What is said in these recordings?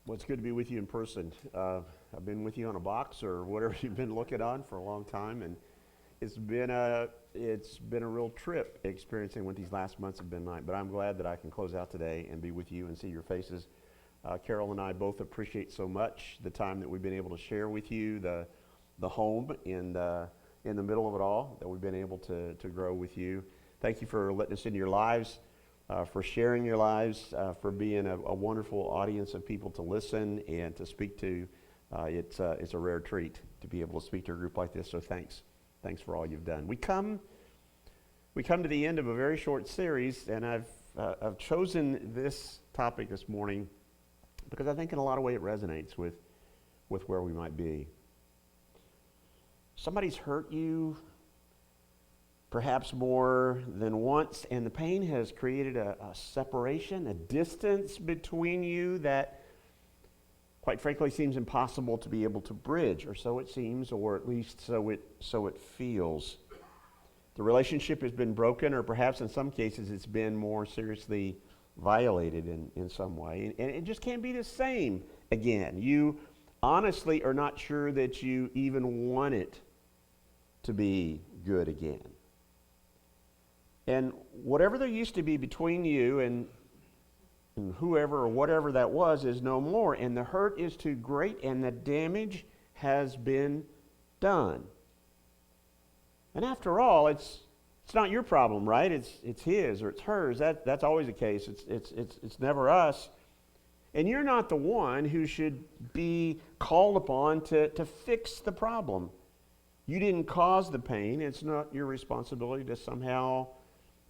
Well, it's good to be with you in person. I've been with you on a box or whatever you've been looking on for a long time, and it's been a real trip experiencing what these last months have been like. But I'm glad that I can close out today and be with you and see your faces. Carol and I both appreciate so much the time that we've been able to share with you, the home in the middle of it all that we've been able to grow with you. Thank you for letting us into your lives. For sharing your lives, for being a wonderful audience of people to listen and to speak to. It's a rare treat to be able to speak to a group like this, so thanks for all you've done. We come to the end of a very short series, and I've chosen this topic this morning because I think in a lot of ways it resonates with where we might be. Somebody's hurt you, perhaps more than once, and the pain has created a separation, a distance between you that, quite frankly, seems impossible to be able to bridge, or so it seems, or at least so it feels. The relationship has been broken, or perhaps in some cases it's been more seriously violated in some way, and it just can't be the same again. You honestly are not sure that you even want it to be good again. And whatever there used to be between you and whoever or whatever that was is no more. And the hurt is too great and the damage has been done. And after all, it's not your problem, right? It's his or it's hers. That's always the case. It's never us. And you're not the one who should be called upon to fix the problem. You didn't cause the pain. It's not your responsibility to somehow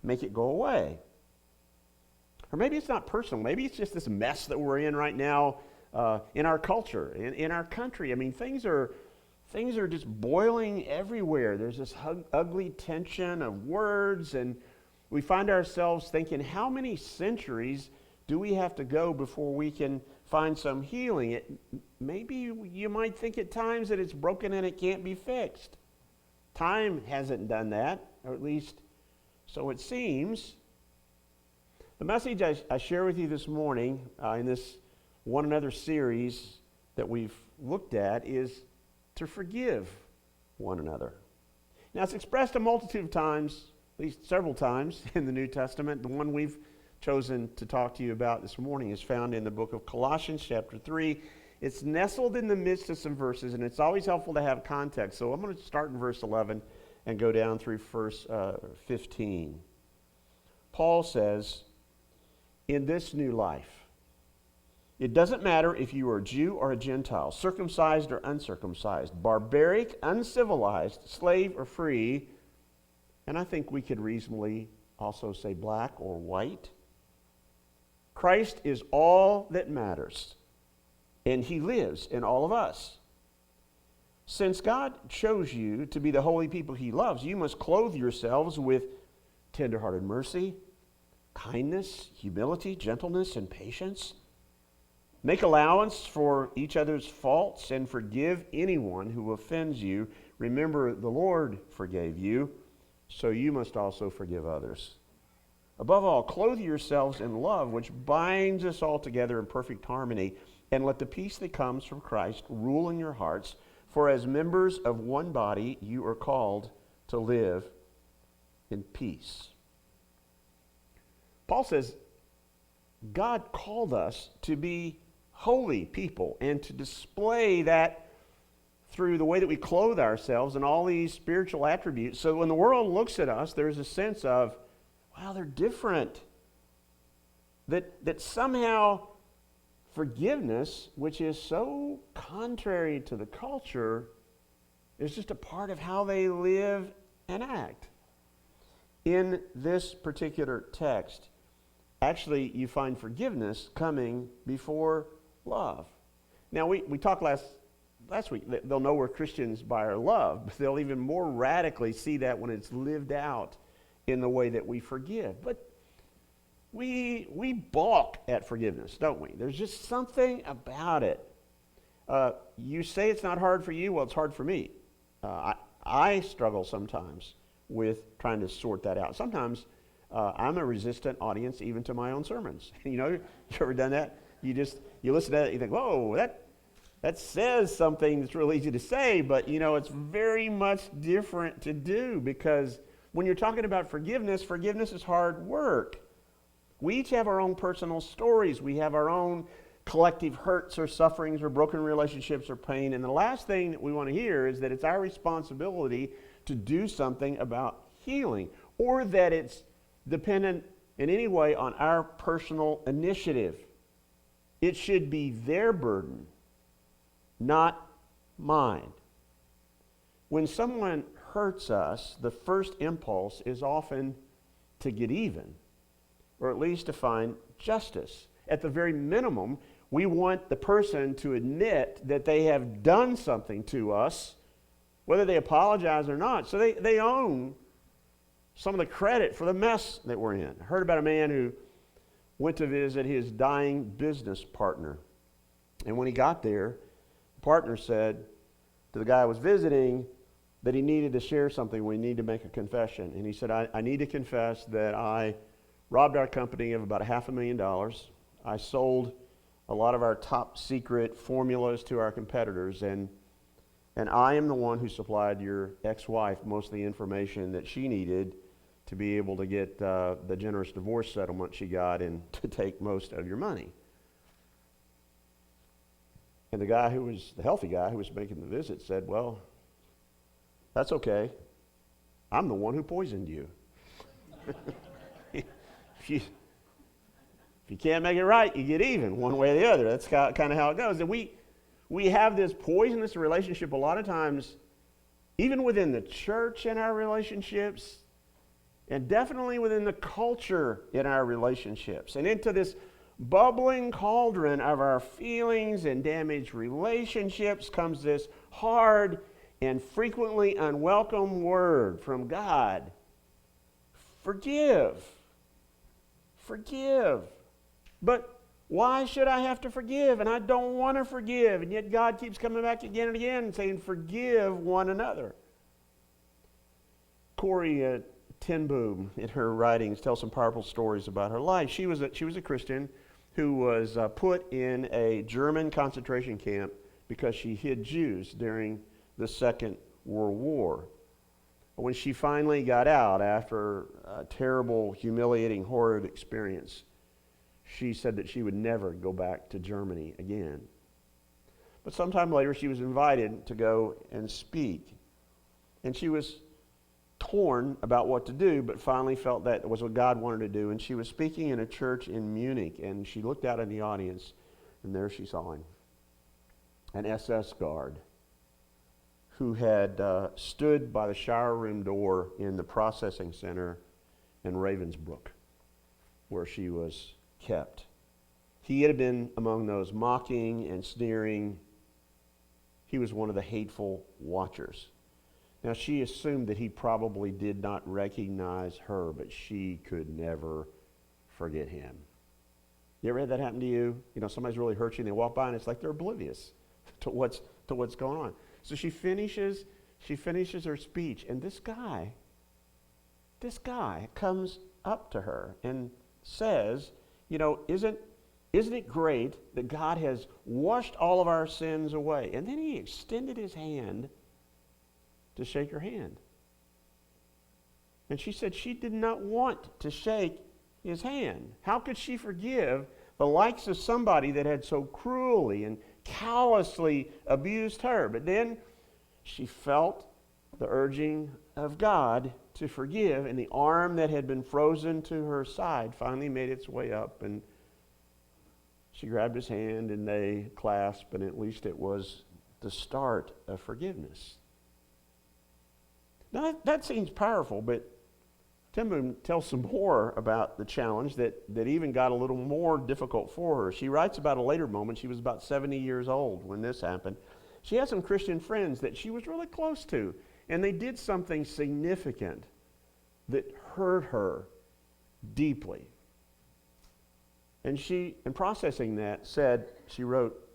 make it go away. Or maybe it's not personal. Maybe it's just this mess that we're in right now in our culture, in our country. I mean, things are just boiling everywhere. There's this ugly tension of words, and we find ourselves thinking, how many centuries do we have to go before we can find some healing? Maybe you might think at times that it's broken and it can't be fixed. Time hasn't done that, or at least so it seems. The message I share with you this morning in this One Another series that we've looked at is to forgive one another. Now, it's expressed a multitude of times, at least several times in the New Testament. The one we've chosen to talk to you about this morning is found in the book of Colossians chapter 3. It's nestled in the midst of some verses, and it's always helpful to have context. So I'm going to start in verse 11 and go down through verse 15. Paul says, in this new life, it doesn't matter if you are a Jew or a Gentile, circumcised or uncircumcised, barbaric, uncivilized, slave or free, and I think we could reasonably also say black or white. Christ is all that matters, and he lives in all of us. Since God chose you to be the holy people he loves, you must clothe yourselves with tender-hearted mercy, kindness, humility, gentleness, and patience. Make allowance for each other's faults and forgive anyone who offends you. Remember, the Lord forgave you, so you must also forgive others. Above all, clothe yourselves in love, which binds us all together in perfect harmony, and let the peace that comes from Christ rule in your hearts. For as members of one body, you are called to live in peace. Paul says, God called us to be holy people and to display that through the way that we clothe ourselves and all these spiritual attributes. So when the world looks at us, there's a sense of, wow, they're different. That somehow forgiveness, which is so contrary to the culture, is just a part of how they live and act. In this particular text, actually, you find forgiveness coming before love. Now, we talked last week, they'll know we're Christians by our love, but they'll even more radically see that when it's lived out in the way that we forgive. But we balk at forgiveness, don't we? There's just something about it. You say it's not hard for you, well, it's hard for me. I struggle sometimes with trying to sort that out. Sometimes I'm a resistant audience even to my own sermons. You ever done that? You listen to that, you think, whoa, that says something that's real easy to say, but it's very much different to do, because when you're talking about forgiveness is hard work. We each have our own personal stories. We have our own collective hurts or sufferings or broken relationships or pain. And the last thing that we want to hear is that it's our responsibility to do something about healing, or that it's dependent in any way on our personal initiative. It should be their burden, not mine. When someone hurts us, the first impulse is often to get even, or at least to find justice. At the very minimum, we want the person to admit that they have done something to us, whether they apologize or not. So they own some of the credit for the mess that we're in. I heard about a man who went to visit his dying business partner. And when he got there, the partner said to the guy I was visiting that he needed to share something. We need to make a confession. And he said, I need to confess that I robbed our company of about $500,000. I sold a lot of our top secret formulas to our competitors, and I am the one who supplied your ex-wife most of the information that she needed to be able to get the generous divorce settlement she got and to take most of your money. And the healthy guy who was making the visit said, well, that's okay. I'm the one who poisoned you. If you can't make it right, you get even one way or the other. That's kind of how it goes. And we have this poisonous relationship a lot of times, even within the church in our relationships, and definitely within the culture in our relationships. And into this bubbling cauldron of our feelings and damaged relationships comes this hard and frequently unwelcome word from God: forgive. Forgive. But why should I have to forgive? And I don't want to forgive. And yet God keeps coming back again and again and saying, forgive one another. Corrie ten Boom, in her writings, tells some powerful stories about her life. She was a Christian who was put in a German concentration camp because she hid Jews during the Second World War. When she finally got out after a terrible, humiliating, horrid experience, she said that she would never go back to Germany again. But sometime later, she was invited to go and speak. And she was torn about what to do, but finally felt that was what God wanted to do. And she was speaking in a church in Munich, and she looked out in the audience, and there she saw him, an SS guard who had stood by the shower room door in the processing center in Ravensbrück, where she was kept. He had been among those mocking and sneering. He was one of the hateful watchers. Now, she assumed that he probably did not recognize her, but she could never forget him. You ever had that happen to you? Somebody's really hurt you and they walk by and it's like they're oblivious to what's going on. So she finishes her speech, and this guy comes up to her and says, isn't it great that God has washed all of our sins away? And then he extended his hand to shake her hand. And she said she did not want to shake his hand. How could she forgive the likes of somebody that had so cruelly and callously abused her? But then she felt the urging of God to forgive, and the arm that had been frozen to her side finally made its way up, and she grabbed his hand and they clasped, and at least it was the start of forgiveness. Now that seems powerful, but ten Boom tells some more about the challenge that even got a little more difficult for her. She writes about a later moment. She was about 70 years old when this happened. She had some Christian friends that she was really close to, and they did something significant that hurt her deeply. And she, in processing that, she wrote,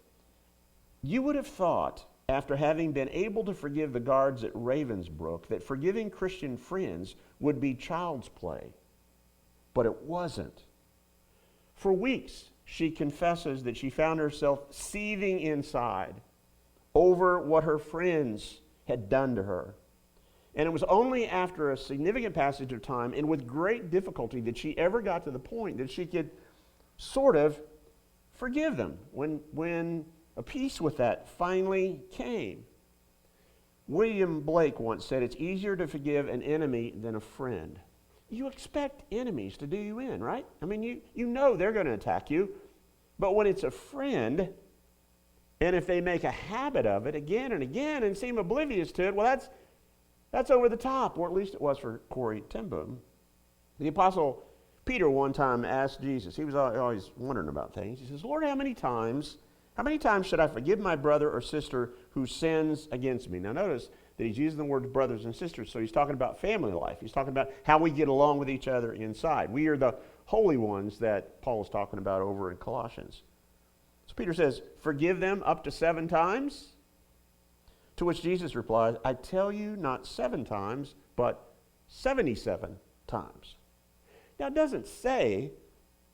"You would have thought, after having been able to forgive the guards at Ravensbrück, that forgiving Christian friends would be child's play. But it wasn't. For weeks, she confesses that she found herself seething inside over what her friends had done to her. And it was only after a significant passage of time and with great difficulty that she ever got to the point that she could sort of forgive them when a peace with that finally came. William Blake once said, "It's easier to forgive an enemy than a friend." You expect enemies to do you in, right? I mean, you know they're going to attack you. But when it's a friend, and if they make a habit of it again and again and seem oblivious to it, well, that's over the top, or at least it was for Corey ten Boom. The Apostle Peter one time asked Jesus, he was always wondering about things. He says, "Lord, how many times should I forgive my brother or sister who sins against me?" Now notice that he's using the word brothers and sisters, so he's talking about family life. He's talking about how we get along with each other inside. We are the holy ones that Paul is talking about over in Colossians. So Peter says, "Forgive them up to 7 times?" To which Jesus replies, "I tell you, not 7 times, but 77 times. Now it doesn't say,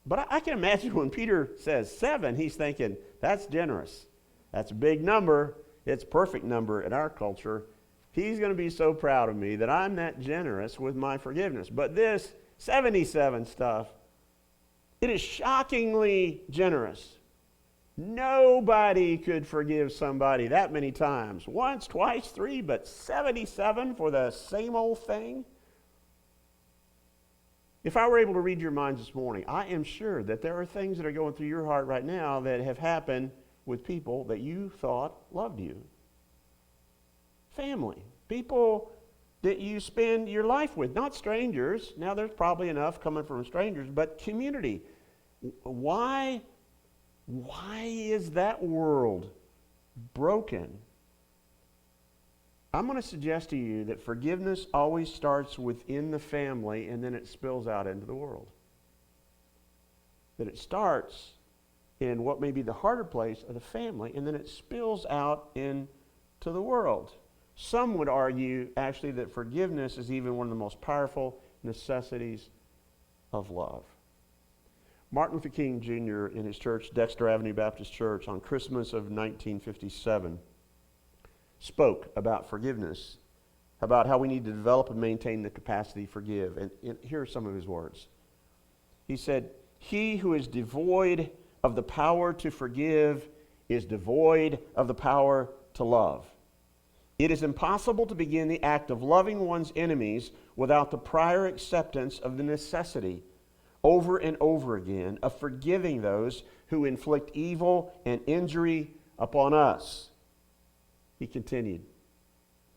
but I can imagine when Peter says 7, he's thinking, that's generous. That's a big number. It's a perfect number in our culture. He's going to be so proud of me that I'm that generous with my forgiveness. But this 77 stuff, it is shockingly generous. Nobody could forgive somebody that many times. Once, twice, 3, but 77 for the same old thing? If I were able to read your minds this morning, I am sure that there are things that are going through your heart right now that have happened with people that you thought loved you. Family, people that you spend your life with, not strangers. Now there's probably enough coming from strangers, but community. Why is that world broken? I'm going to suggest to you that forgiveness always starts within the family and then it spills out into the world. That it starts in what may be the harder place of the family and then it spills out into the world. Some would argue actually that forgiveness is even one of the most powerful necessities of love. Martin Luther King Jr. in his church, Dexter Avenue Baptist Church, on Christmas of 1957, spoke about forgiveness, about how we need to develop and maintain the capacity to forgive. And here are some of his words. He said, "He who is devoid of the power to forgive is devoid of the power to love. It is impossible to begin the act of loving one's enemies without the prior acceptance of the necessity, over and over again, of forgiving those who inflict evil and injury upon us." He continued,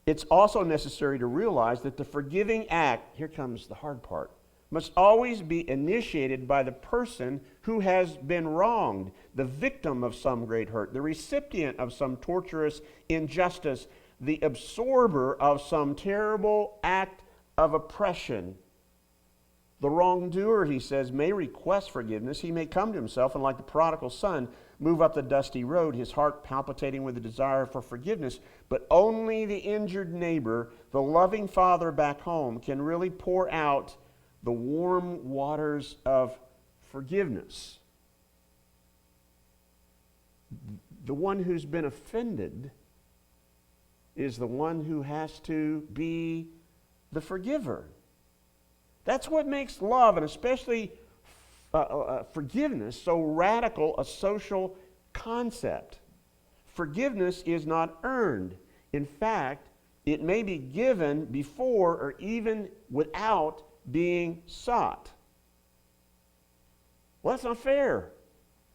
"It's also necessary to realize that the forgiving act," here comes the hard part, "must always be initiated by the person who has been wronged, the victim of some great hurt, the recipient of some torturous injustice, the absorber of some terrible act of oppression. The wrongdoer," he says, "may request forgiveness. He may come to himself and, like the prodigal son, move up the dusty road, his heart palpitating with the desire for forgiveness. But only the injured neighbor, the loving father back home, can really pour out the warm waters of forgiveness. The one who's been offended is the one who has to be the forgiver. That's what makes love, and especially forgiveness, so radical a social concept. Forgiveness is not earned. In fact, it may be given before or even without being sought. Well, that's not fair.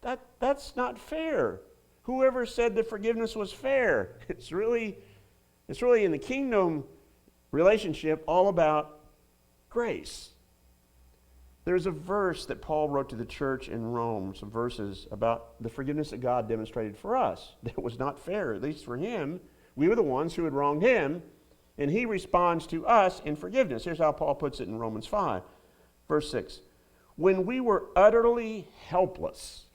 That's not fair. Whoever said that forgiveness was fair? It's really in the kingdom relationship all about grace. There's a verse that Paul wrote to the church in Rome, some verses about the forgiveness that God demonstrated for us. That was not fair, at least for him. We were the ones who had wronged him, and he responds to us in forgiveness. Here's how Paul puts it in Romans 5, verse 6. "When we were utterly helpless,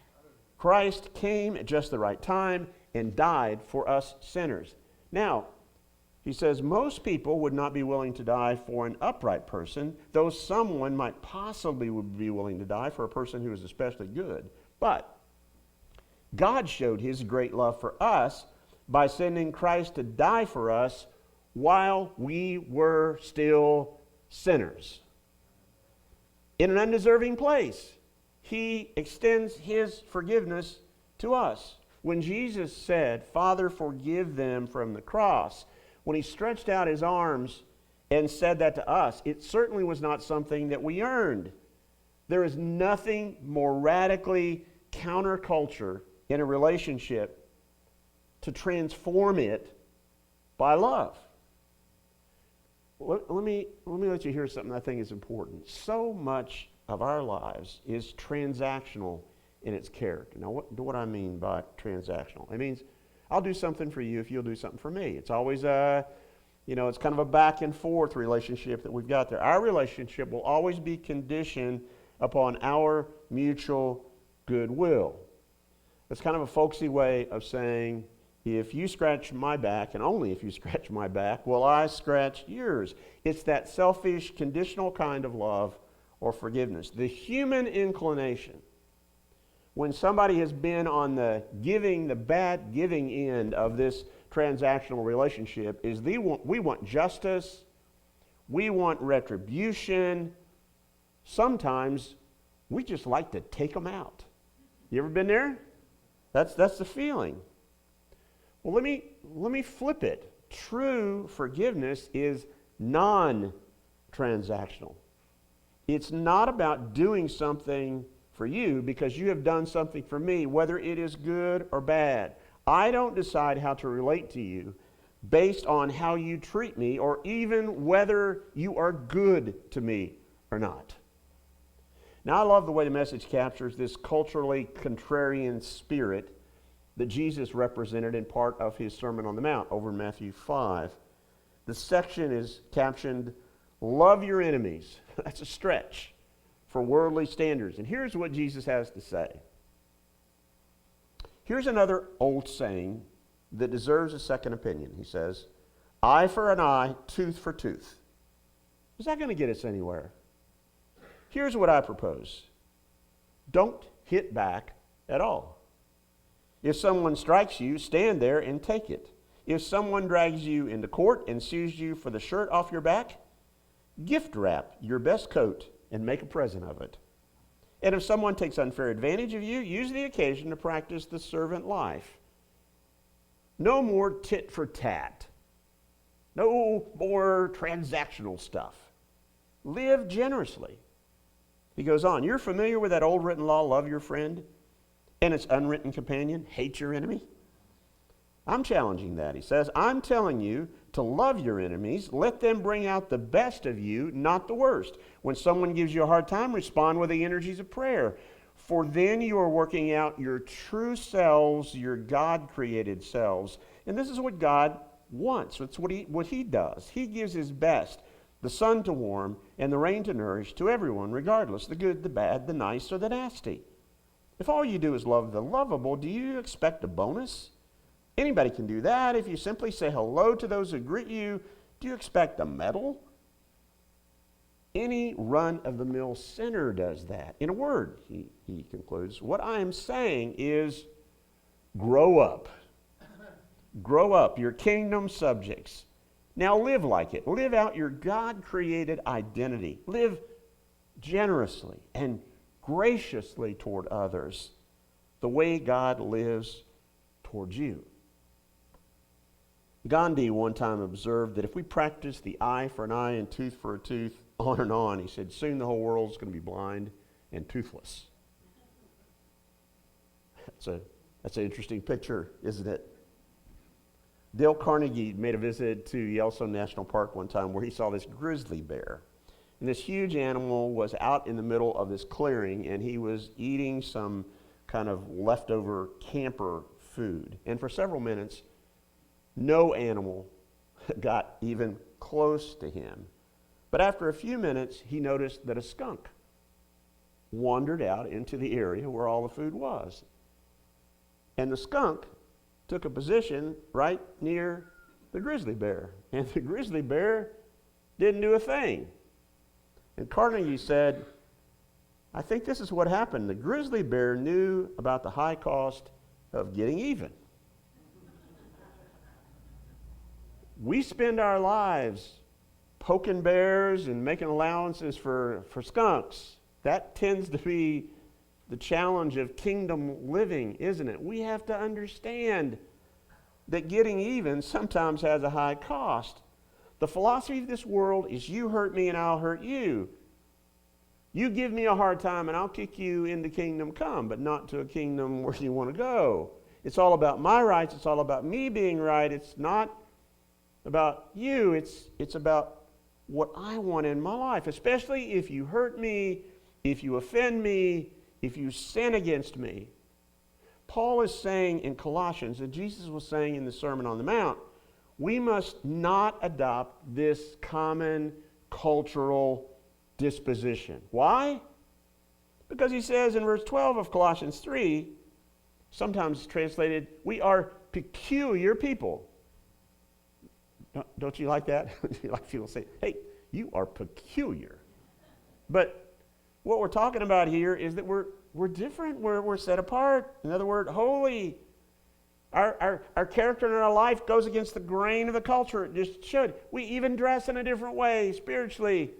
Christ came at just the right time and died for us sinners." Now, he says most people would not be willing to die for an upright person, though someone might possibly would be willing to die for a person who is especially good. But God showed his great love for us by sending Christ to die for us while we were still sinners. In an undeserving place, he extends his forgiveness to us. When Jesus said, "Father, forgive them," from the cross, when he stretched out his arms and said that to us, it certainly was not something that we earned. There is nothing more radically counterculture in a relationship to transform it by love. Let me let you hear something I think is important. So much of our lives is transactional in its character. Now, what do I mean by transactional? It means I'll do something for you if you'll do something for me. It's always it's kind of a back and forth relationship that we've got there. Our relationship will always be conditioned upon our mutual goodwill. It's kind of a folksy way of saying, if you scratch my back, and only if you scratch my back, will I scratch yours. It's that selfish, conditional kind of love or forgiveness. The human inclination, when somebody has been on the bad giving end of this transactional relationship, is we want justice, we want retribution. Sometimes we just like to take them out. You ever been there? That's the feeling. Well, let me flip it. True forgiveness is non-transactional. It's not about doing something for you because you have done something for me, whether it is good or bad. I don't decide how to relate to you based on how you treat me or even whether you are good to me or not. Now, I love the way the Message captures this culturally contrarian spirit that Jesus represented in part of his Sermon on the Mount over in Matthew 5. The section is captioned, "Love your enemies." That's a stretch for worldly standards. And here's what Jesus has to say. Here's another old saying that deserves a second opinion. He says, "Eye for an eye, tooth for tooth." Is that going to get us anywhere? Here's what I propose. Don't hit back at all. If someone strikes you, stand there and take it. If someone drags you into court and sues you for the shirt off your back, gift wrap your best coat and make a present of it. And if someone takes unfair advantage of you, use the occasion to practice the servant life. No more tit for tat. No more transactional stuff. Live generously. He goes on, you're familiar with that old written law, love your friend, and its unwritten companion, hate your enemy? I'm challenging that. He says, I'm telling you to love your enemies. Let them bring out the best of you, not the worst. When someone gives you a hard time, respond with the energies of prayer. For then you are working out your true selves, your God-created selves. And this is what God wants. It's what he does. He gives his best, the sun to warm and the rain to nourish to everyone, regardless, the good, the bad, the nice, or the nasty. If all you do is love the lovable, do you expect a bonus? Anybody can do that. If you simply say hello to those who greet you, do you expect a medal? Any run-of-the-mill sinner does that. In a word, he concludes, what I am saying is grow up. Grow up, your kingdom subjects. Now live like it. Live out your God-created identity. Live generously and graciously toward others, the way God lives towards you. Gandhi one time observed that if we practice the eye for an eye and tooth for a tooth, on and on, he said, soon the whole world's going to be blind and toothless. That's an interesting picture, isn't it? Dale Carnegie made a visit to Yellowstone National Park one time where he saw this grizzly bear. And this huge animal was out in the middle of this clearing, and he was eating some kind of leftover camper food. And for several minutes, no animal got even close to him. But after a few minutes, he noticed that a skunk wandered out into the area where all the food was. And the skunk took a position right near the grizzly bear. And the grizzly bear didn't do a thing. And Carnegie said, I think this is what happened. The grizzly bear knew about the high cost of getting even. We spend our lives poking bears and making allowances for skunks. That tends to be the challenge of kingdom living, isn't it? We have to understand that getting even sometimes has a high cost. The philosophy of this world is you hurt me and I'll hurt you. You give me a hard time and I'll kick you into kingdom come, but not to a kingdom where you want to go. It's all about my rights. It's all about me being right. It's not about you. It's about what I want in my life, especially if you hurt me, if you offend me, if you sin against me. Paul is saying in Colossians, and Jesus was saying in the Sermon on the Mount, we must not adopt this common cultural disposition. Why? Because he says in verse 12 of Colossians 3, sometimes translated, we are peculiar people. Don't you like that? You like people say, hey, you are peculiar. But what we're talking about here is that we're different. We're set apart. In other words, holy. Our character in our life goes against the grain of the culture. It just should. We even dress in a different way spiritually.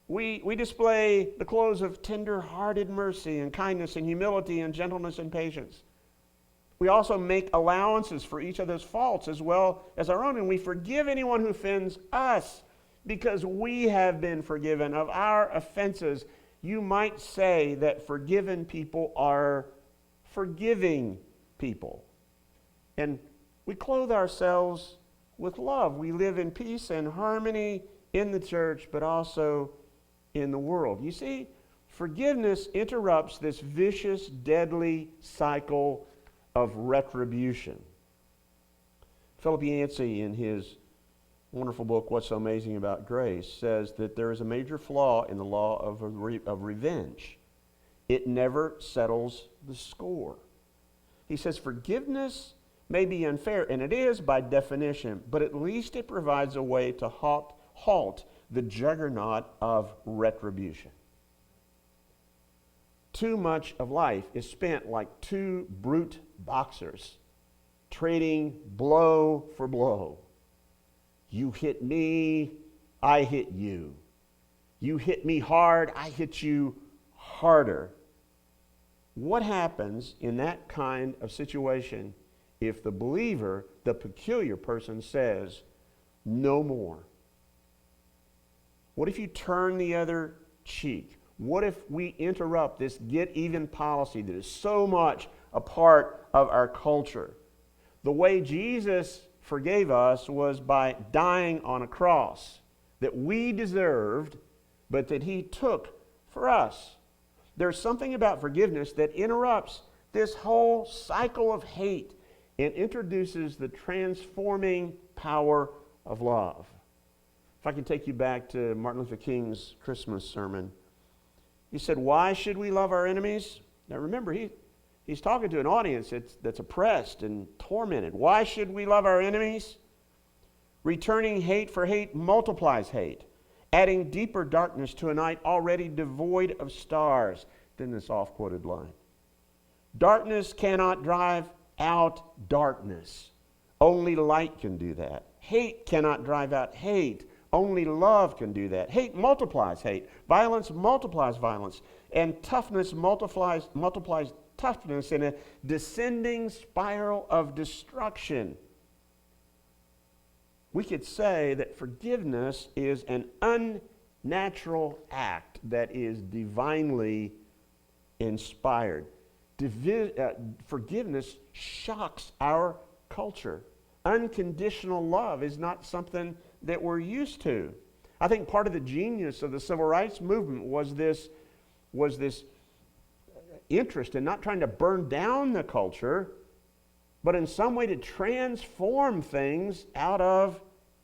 We display the clothes of tender-hearted mercy and kindness and humility and gentleness and patience. We also make allowances for each other's faults as well as our own, and we forgive anyone who offends us because we have been forgiven of our offenses. You might say that forgiven people are forgiving people. And we clothe ourselves with love. We live in peace and harmony in the church, but also in the world. You see, forgiveness interrupts this vicious, deadly cycle of retribution. Philip Yancey, in his wonderful book, What's So Amazing About Grace, says that there is a major flaw in the law of revenge. It never settles the score. He says forgiveness may be unfair, and it is by definition, but at least it provides a way to halt the juggernaut of retribution. Too much of life is spent like two brute boxers, trading blow for blow. You hit me, I hit you. You hit me hard, I hit you harder. What happens in that kind of situation if the believer, the peculiar person, says, no more? What if you turn the other cheek? What if we interrupt this get even policy that is so much a part of our culture? The way Jesus forgave us was by dying on a cross that we deserved, but that he took for us. There's something about forgiveness that interrupts this whole cycle of hate and introduces the transforming power of love. If I could take you back to Martin Luther King's Christmas sermon, he said, why should we love our enemies? Now remember, he's talking to an audience that's oppressed and tormented. Why should we love our enemies? Returning hate for hate multiplies hate, adding deeper darkness to a night already devoid of stars. Then this oft-quoted line. Darkness cannot drive out darkness. Only light can do that. Hate cannot drive out hate. Only love can do that. Hate multiplies hate. Violence multiplies violence. And toughness multiplies toughness in a descending spiral of destruction. We could say that forgiveness is an unnatural act that is divinely inspired. Forgiveness shocks our culture. Unconditional love is not something that we're used to. I think part of the genius of the civil rights movement was this interest in not trying to burn down the culture, but in some way to transform things out of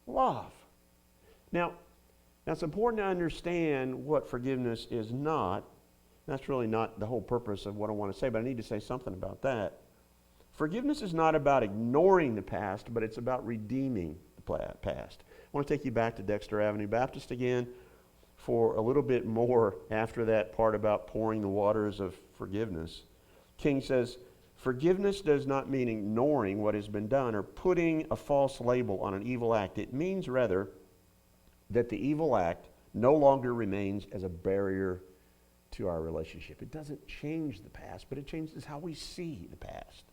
love. Now it's important to understand what forgiveness is not. That's really not the whole purpose of what I want to say, but I need to say something about that. Forgiveness is not about ignoring the past, but it's about redeeming the past. I want to take you back to Dexter Avenue Baptist again for a little bit more after that part about pouring the waters of forgiveness. King says, Forgiveness does not mean ignoring what has been done or putting a false label on an evil act. It means rather that the evil act no longer remains as a barrier to our relationship. It doesn't change the past, but it changes how we see the past.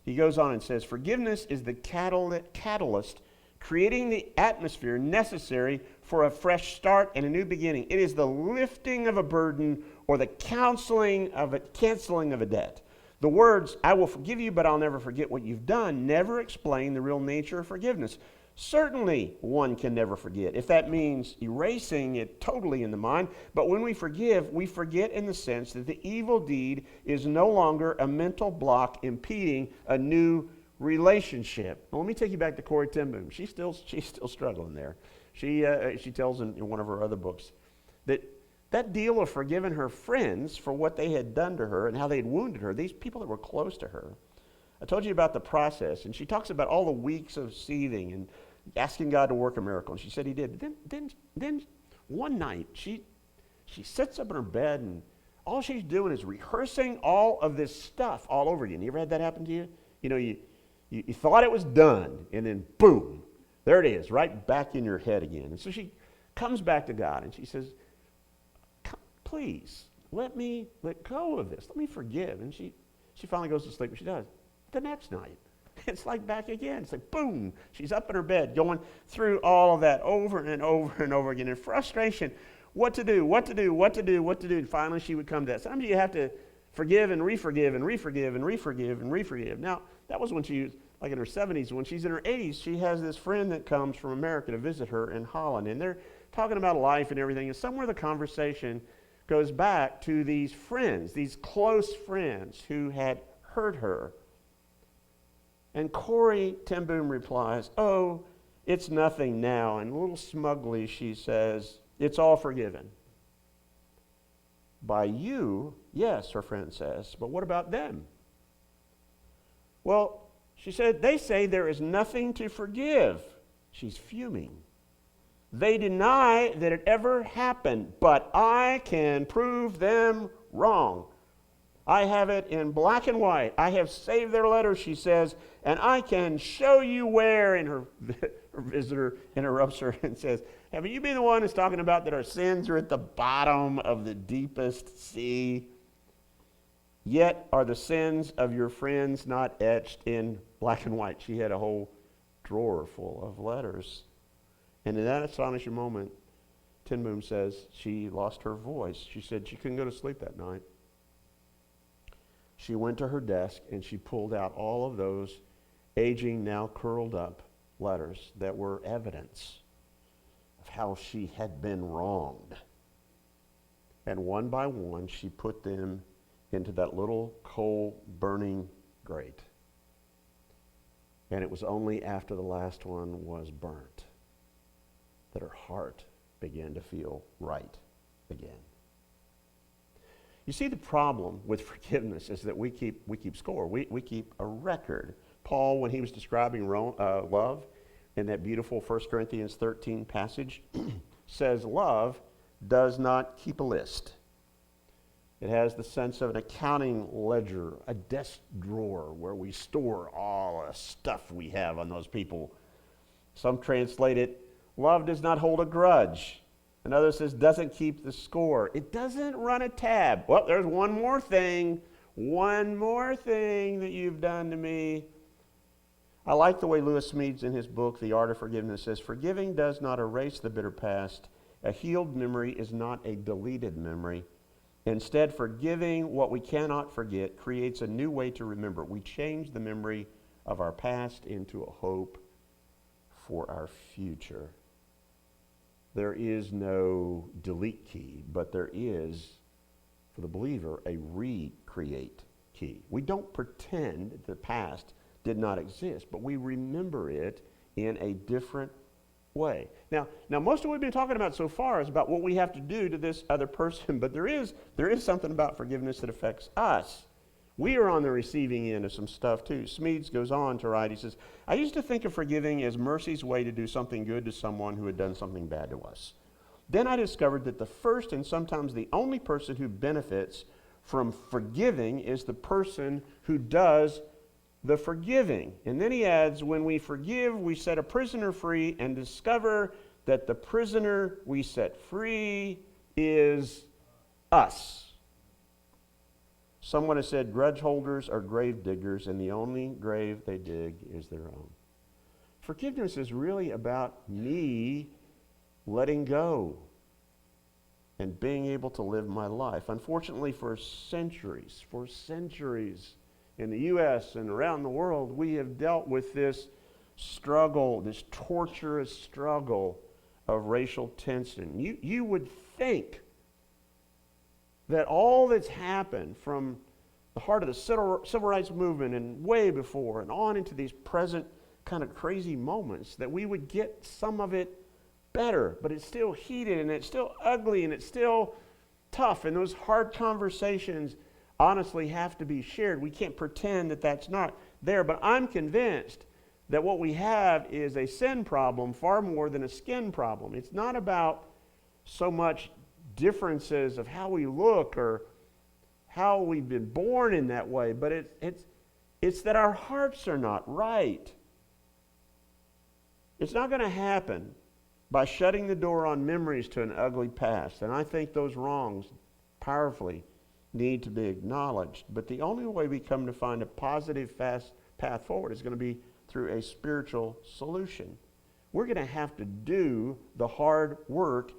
He goes on and says, forgiveness is the catalyst creating the atmosphere necessary for a fresh start and a new beginning. It is the lifting of a burden or the canceling of a debt. The words, I will forgive you, but I'll never forget what you've done, never explain the real nature of forgiveness. Certainly, one can never forget, if that means erasing it totally in the mind. But when we forgive, we forget in the sense that the evil deed is no longer a mental block impeding a new relationship. Now, let me take you back to Corrie ten Boom. She's still struggling there. She tells in one of her other books that deal of forgiving her friends for what they had done to her and how they had wounded her, these people that were close to her. I told you about the process, and she talks about all the weeks of seething and asking God to work a miracle, and she said he did. Then one night, she sits up in her bed, and all she's doing is rehearsing all of this stuff all over again. You ever had that happen to you? You know, you thought it was done, and then boom, there it is, right back in your head again. And so she comes back to God, and she says, please, let go of this. Let me forgive. And she finally goes to sleep, and she does. The next night, it's like back again. It's like, boom, she's up in her bed going through all of that over and over and over again in frustration. What to do. And finally, she would come to that. Sometimes you have to forgive and re-forgive and re-forgive and re-forgive and re-forgive. Now, that was when she was like in her 70s. When she's in her 80s, she has this friend that comes from America to visit her in Holland. And they're talking about life and everything. And somewhere the conversation goes back to these friends, these close friends who had hurt her. And Corrie ten Boom replies, oh, it's nothing now. And a little smugly she says, it's all forgiven. By you, yes, her friend says, but what about them? Well, she said, they say there is nothing to forgive. She's fuming. They deny that it ever happened, but I can prove them wrong. I have it in black and white. I have saved their letters, she says, and I can show you where. And her visitor interrupts her and says, haven't you been the one who's talking about that our sins are at the bottom of the deepest sea? Yet are the sins of your friends not etched in black and white. She had a whole drawer full of letters. And in that astonishing moment, ten Boom says she lost her voice. She said she couldn't go to sleep that night. She went to her desk and she pulled out all of those aging, now curled up letters that were evidence of how she had been wronged. And one by one, she put them into that little coal burning grate. And it was only after the last one was burnt that her heart began to feel right again. You see, the problem with forgiveness is that we keep score. We keep a record. Paul, when he was describing love in that beautiful 1 Corinthians 13 passage, says love does not keep a list. It has the sense of an accounting ledger, a desk drawer where we store all the stuff we have on those people. Some translate it, love does not hold a grudge. Another says, doesn't keep the score. It doesn't run a tab. Well, there's one more thing that you've done to me. I like the way Lewis Smedes in his book, The Art of Forgiveness, says, forgiving does not erase the bitter past. A healed memory is not a deleted memory. Instead, forgiving what we cannot forget creates a new way to remember. We change the memory of our past into a hope for our future. There is no delete key, but there is, for the believer, a recreate key. We don't pretend the past did not exist, but we remember it in a different way. Now, most of what we've been talking about so far is about what we have to do to this other person, but there is something about forgiveness that affects us. We are on the receiving end of some stuff too. Smedes goes on to write, he says, I used to think of forgiving as mercy's way to do something good to someone who had done something bad to us. Then I discovered that the first and sometimes the only person who benefits from forgiving is the person who does the forgiving. And then he adds, when we forgive, we set a prisoner free and discover that the prisoner we set free is us. Someone has said grudge holders are grave diggers, and the only grave they dig is their own. Forgiveness is really about me letting go and being able to live my life. Unfortunately, for centuries in the U.S. and around the world, we have dealt with this struggle, this torturous struggle of racial tension. You would think that all that's happened from the heart of the civil rights movement and way before and on into these present kind of crazy moments, that we would get some of it better, but it's still heated and it's still ugly and it's still tough, and those hard conversations honestly have to be shared. We can't pretend that that's not there, but I'm convinced that what we have is a sin problem far more than a skin problem. It's not about so much differences of how we look or how we've been born in that way, but it's that our hearts are not right. It's not going to happen by shutting the door on memories to an ugly past. And I think those wrongs powerfully need to be acknowledged. But the only way we come to find a positive, fast path forward is going to be through a spiritual solution. We're going to have to do the hard work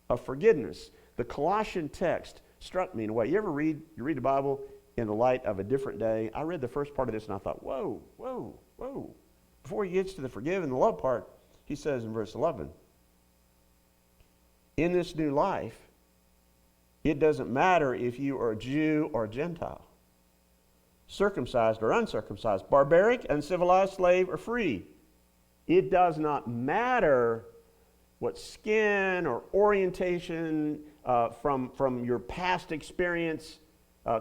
of forgiveness. The Colossian text struck me in a way. You read the Bible in the light of a different day? I read the first part of this and I thought, whoa. Before he gets to the forgive and the love part, he says in verse 11, in this new life, it doesn't matter if you are a Jew or a Gentile, circumcised or uncircumcised, barbaric, uncivilized, slave, or free. It does not matter what skin or orientation from your past experience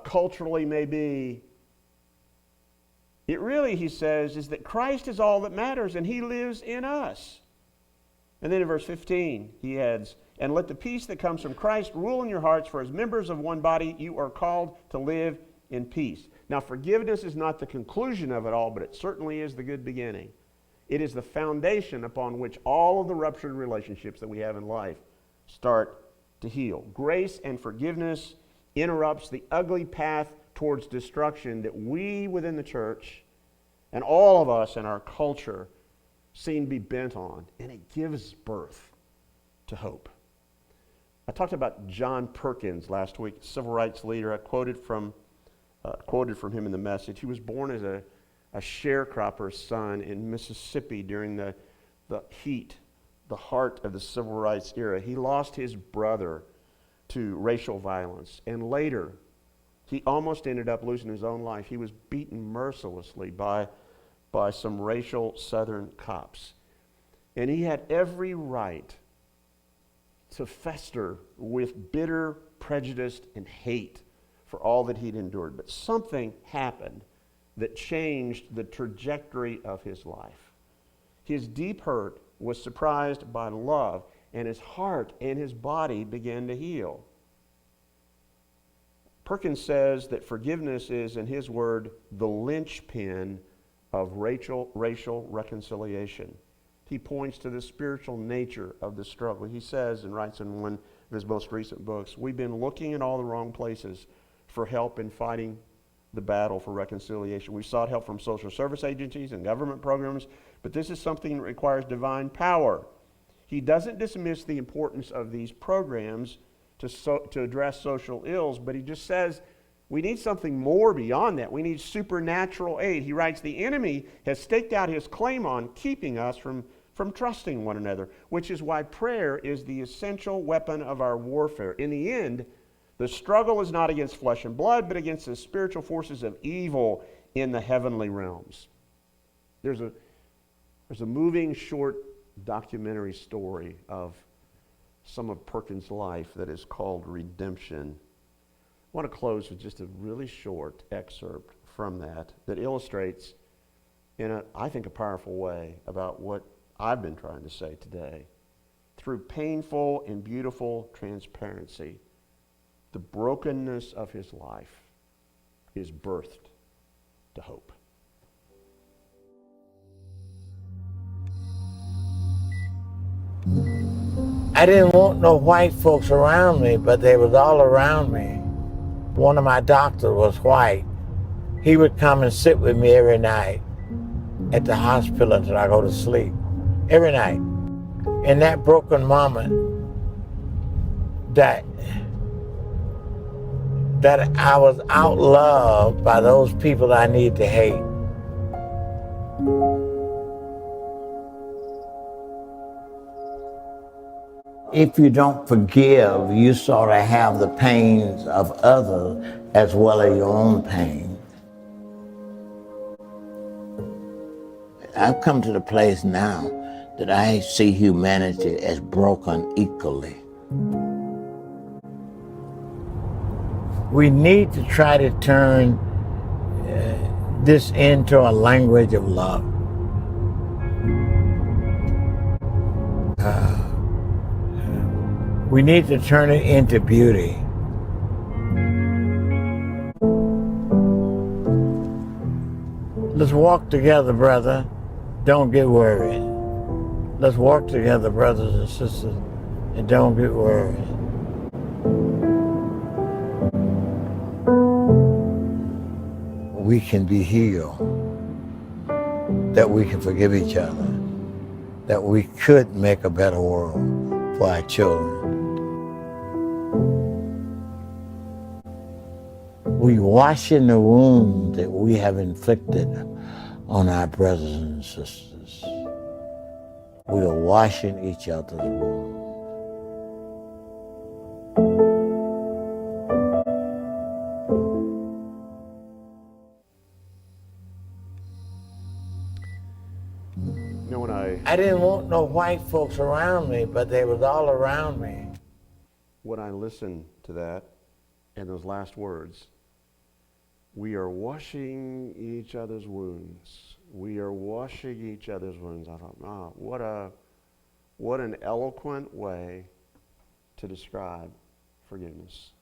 culturally may be. It really, he says, is that Christ is all that matters, and he lives in us. And then in verse 15, he adds, and let the peace that comes from Christ rule in your hearts, for as members of one body, you are called to live in peace. Now, forgiveness is not the conclusion of it all, but it certainly is the good beginning. It is the foundation upon which all of the ruptured relationships that we have in life start to heal. Grace and forgiveness interrupts the ugly path towards destruction that we within the church and all of us in our culture seem to be bent on, and it gives birth to hope. I talked about John Perkins last week, civil rights leader. I quoted from him in the message. He was born as a sharecropper's son in Mississippi during the heat, the heart of the civil rights era. He lost his brother to racial violence, and later he almost ended up losing his own life. He was beaten mercilessly by some racial Southern cops. And he had every right to fester with bitter prejudice and hate for all that he'd endured. But something happened that changed the trajectory of his life. His deep hurt was surprised by love, and his heart and his body began to heal. Perkins says that forgiveness is, in his word, the linchpin of racial reconciliation. He points to the spiritual nature of the struggle. He says and writes in one of his most recent books, we've been looking in all the wrong places for help in fighting the battle for reconciliation. We sought help from social service agencies and government programs, but this is something that requires divine power. He doesn't dismiss the importance of these programs to address social ills, but he just says we need something more beyond that. We need supernatural aid. He writes, the enemy has staked out his claim on keeping us from trusting one another, which is why prayer is the essential weapon of our warfare. In the end, the struggle is not against flesh and blood, but against the spiritual forces of evil in the heavenly realms. There's a moving short documentary story of some of Perkins' life that is called Redemption. I want to close with just a really short excerpt from that illustrates in I think a powerful way about what I've been trying to say today. Through painful and beautiful transparency, the brokenness of his life is birthed to hope. I didn't want no white folks around me, but they was all around me. One of my doctors was white. He would come and sit with me every night at the hospital until I go to sleep. Every night. In that broken moment, that I was outloved by those people I need to hate. If you don't forgive, you sort of have the pains of others as well as your own pain. I've come to the place now that I see humanity as broken equally. We need to try to turn this into a language of love. We need to turn it into beauty. Let's walk together, brother. Don't get worried. Let's walk together, brothers and sisters, and don't get worried. We can be healed, that we can forgive each other, that we could make a better world for our children. We washing the wounds that we have inflicted on our brothers and sisters. We are washing each other's wounds. You know, when I didn't want no white folks around me, but they was all around me. when I listened to that and those last words, we are washing each other's wounds. We are washing each other's wounds. I thought, what an eloquent way to describe forgiveness.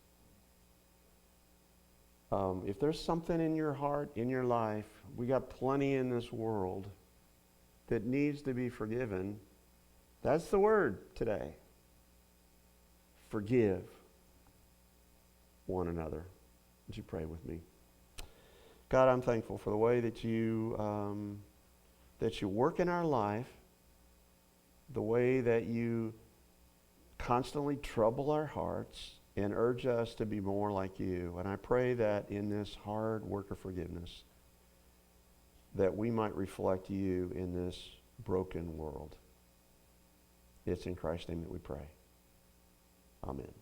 If there's something in your heart, in your life, we got plenty in this world that needs to be forgiven. That's the word today. Forgive one another. Would you pray with me? God, I'm thankful for the way that you work in our life, the way that you constantly trouble our hearts and urge us to be more like you. And I pray that in this hard work of forgiveness, that we might reflect you in this broken world. It's in Christ's name that we pray. Amen.